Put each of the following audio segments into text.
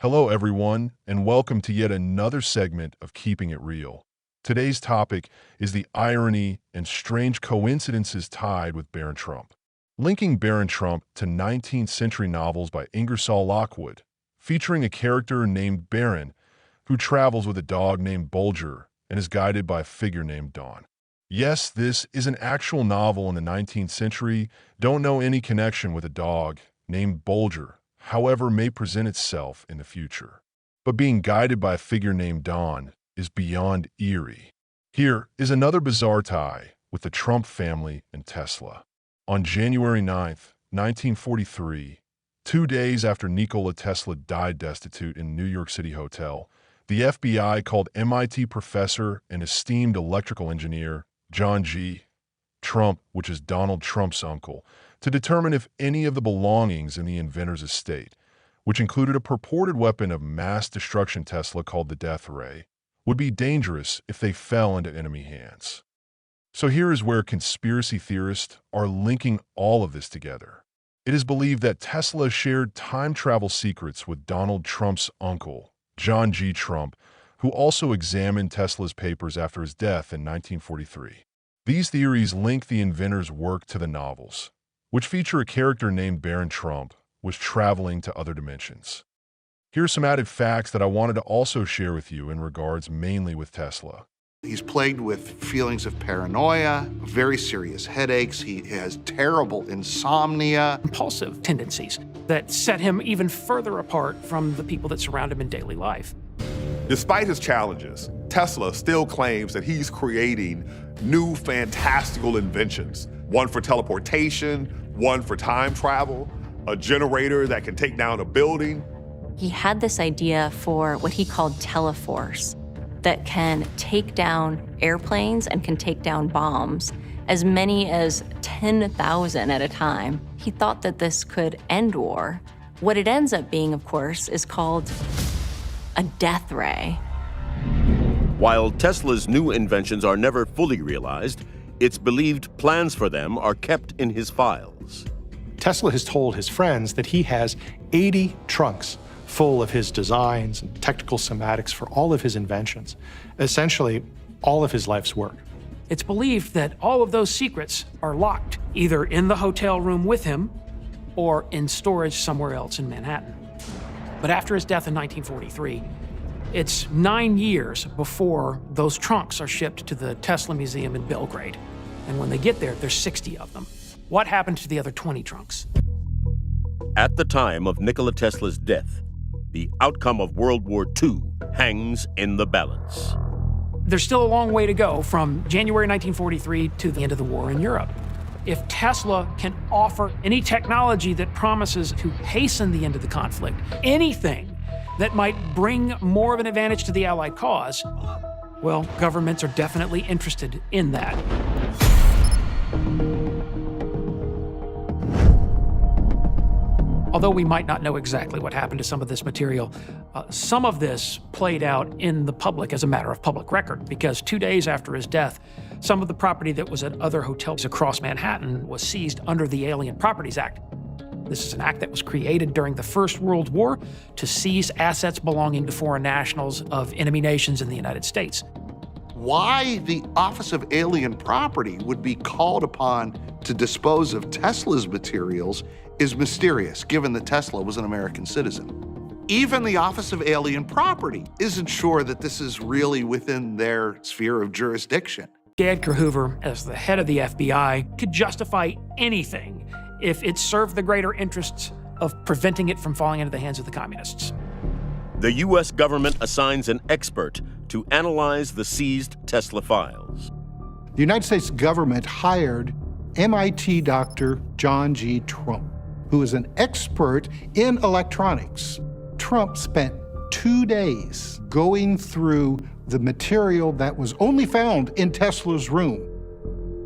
Hello, everyone, and welcome to yet another segment of Keeping It Real. Today's topic is the irony and strange coincidences tied with Baron Trump. Linking Baron Trump to 19th century novels by Ingersoll Lockwood, featuring a character named Baron who travels with a dog named Bulger and is guided by a figure named Dawn. Yes, this is an actual novel in the 19th century. Don't know any connection with a dog named Bulger, however, may present itself in the future. But being guided by a figure named Dawn is beyond eerie. Here is another bizarre tie with the Trump family and Tesla. On January 9th, 1943, 2 days after Nikola Tesla died destitute in a New York City hotel, the FBI called MIT professor and esteemed electrical engineer John G. Trump, which is Donald Trump's uncle, to determine if any of the belongings in the inventor's estate, which included a purported weapon of mass destruction Tesla called the Death Ray, would be dangerous if they fell into enemy hands. So here is where conspiracy theorists are linking all of this together. It is believed that Tesla shared time travel secrets with Donald Trump's uncle, John G. Trump, who also examined Tesla's papers after his death in 1943. These theories link the inventor's work to the novels, which feature a character named Baron Trump was traveling to other dimensions. Here are some added facts that I wanted to also share with you in regards mainly with Tesla. He's plagued with feelings of paranoia, very serious headaches. He has terrible insomnia. Impulsive tendencies that set him even further apart from the people that surround him in daily life. Despite his challenges, Tesla still claims that he's creating new fantastical inventions. One for teleportation, one for time travel, a generator that can take down a building. He had this idea for what he called teleforce that can take down airplanes and can take down bombs, as many as 10,000 at a time. He thought that this could end war. What it ends up being, of course, is called a death ray. While Tesla's new inventions are never fully realized, it's believed plans for them are kept in his files. Tesla has told his friends that he has 80 trunks full of his designs and technical schematics for all of his inventions, essentially all of his life's work. It's believed that all of those secrets are locked, either in the hotel room with him or in storage somewhere else in Manhattan. But after his death in 1943, it's 9 years before those trunks are shipped to the Tesla Museum in Belgrade. And when they get there, there's 60 of them. What happened to the other 20 trunks? At the time of Nikola Tesla's death, the outcome of World War II hangs in the balance. There's still a long way to go from January 1943 to the end of the war in Europe. If Tesla can offer any technology that promises to hasten the end of the conflict, anything that might bring more of an advantage to the Allied cause, well, governments are definitely interested in that. Although we might not know exactly what happened to some of this material, some of this played out in the public as a matter of public record, because 2 days after his death, some of the property that was at other hotels across Manhattan was seized under the Alien Properties Act. This is an act that was created during the First World War to seize assets belonging to foreign nationals of enemy nations in the United States. Why the Office of Alien Property would be called upon to dispose of Tesla's materials is mysterious, given that Tesla was an American citizen. Even the Office of Alien Property isn't sure that this is really within their sphere of jurisdiction. J. Edgar Hoover, as the head of the FBI, could justify anything if it served the greater interests of preventing it from falling into the hands of the communists. The U.S. government assigns an expert to analyze the seized Tesla files. The United States government hired MIT Dr. John G. Trump, who is an expert in electronics. Trump spent 2 days going through the material that was only found in Tesla's room.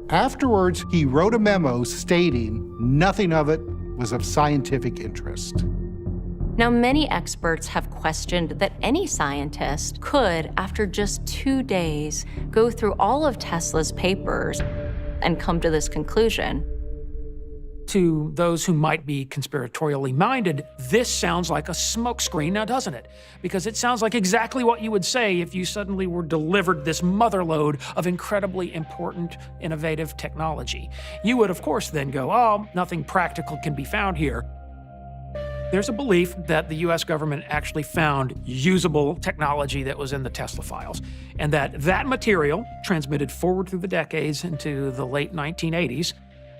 Afterwards, he wrote a memo stating nothing of it was of scientific interest. Now, many experts have questioned that any scientist could, after just 2 days, go through all of Tesla's papers and come to this conclusion. To those who might be conspiratorially minded, this sounds like a smokescreen, now doesn't it? Because it sounds like exactly what you would say if you suddenly were delivered this motherlode of incredibly important, innovative technology. You would, of course, then go, oh, nothing practical can be found here. There's a belief that the US government actually found usable technology that was in the Tesla files, and that material, transmitted forward through the decades into the late 1980s,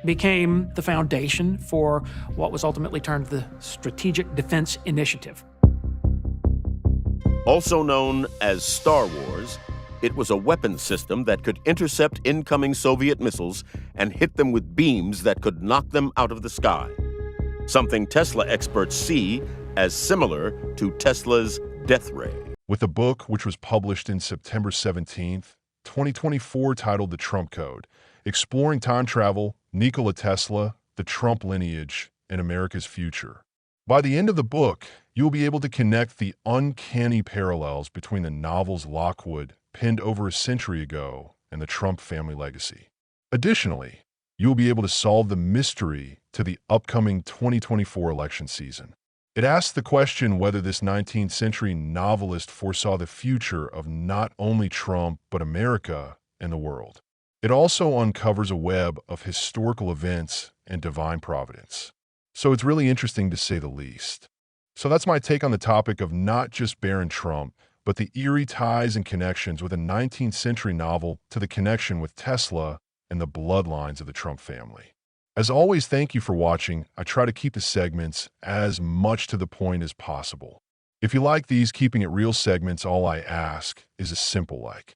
became the foundation for what was ultimately termed the Strategic Defense Initiative. Also known as Star Wars, it was a weapons system that could intercept incoming Soviet missiles and hit them with beams that could knock them out of the sky. Something Tesla experts see as similar to Tesla's death ray. With a book which was published in September 17th, 2024, titled The Trump Code, Exploring Time Travel, Nikola Tesla, the Trump Lineage, and America's Future. By the end of the book, you'll be able to connect the uncanny parallels between the novel's Lockwood, penned over a century ago, and the Trump family legacy. Additionally, you'll be able to solve the mystery to the upcoming 2024 election season. It asks the question whether this 19th century novelist foresaw the future of not only Trump, but America and the world. It also uncovers a web of historical events and divine providence. So it's really interesting to say the least. So that's my take on the topic of not just Baron Trump, but the eerie ties and connections with a 19th century novel to the connection with Tesla and the bloodlines of the Trump family. As always, thank you for watching. I try to keep the segments as much to the point as possible. If you like these Keeping It Real segments, all I ask is a simple like.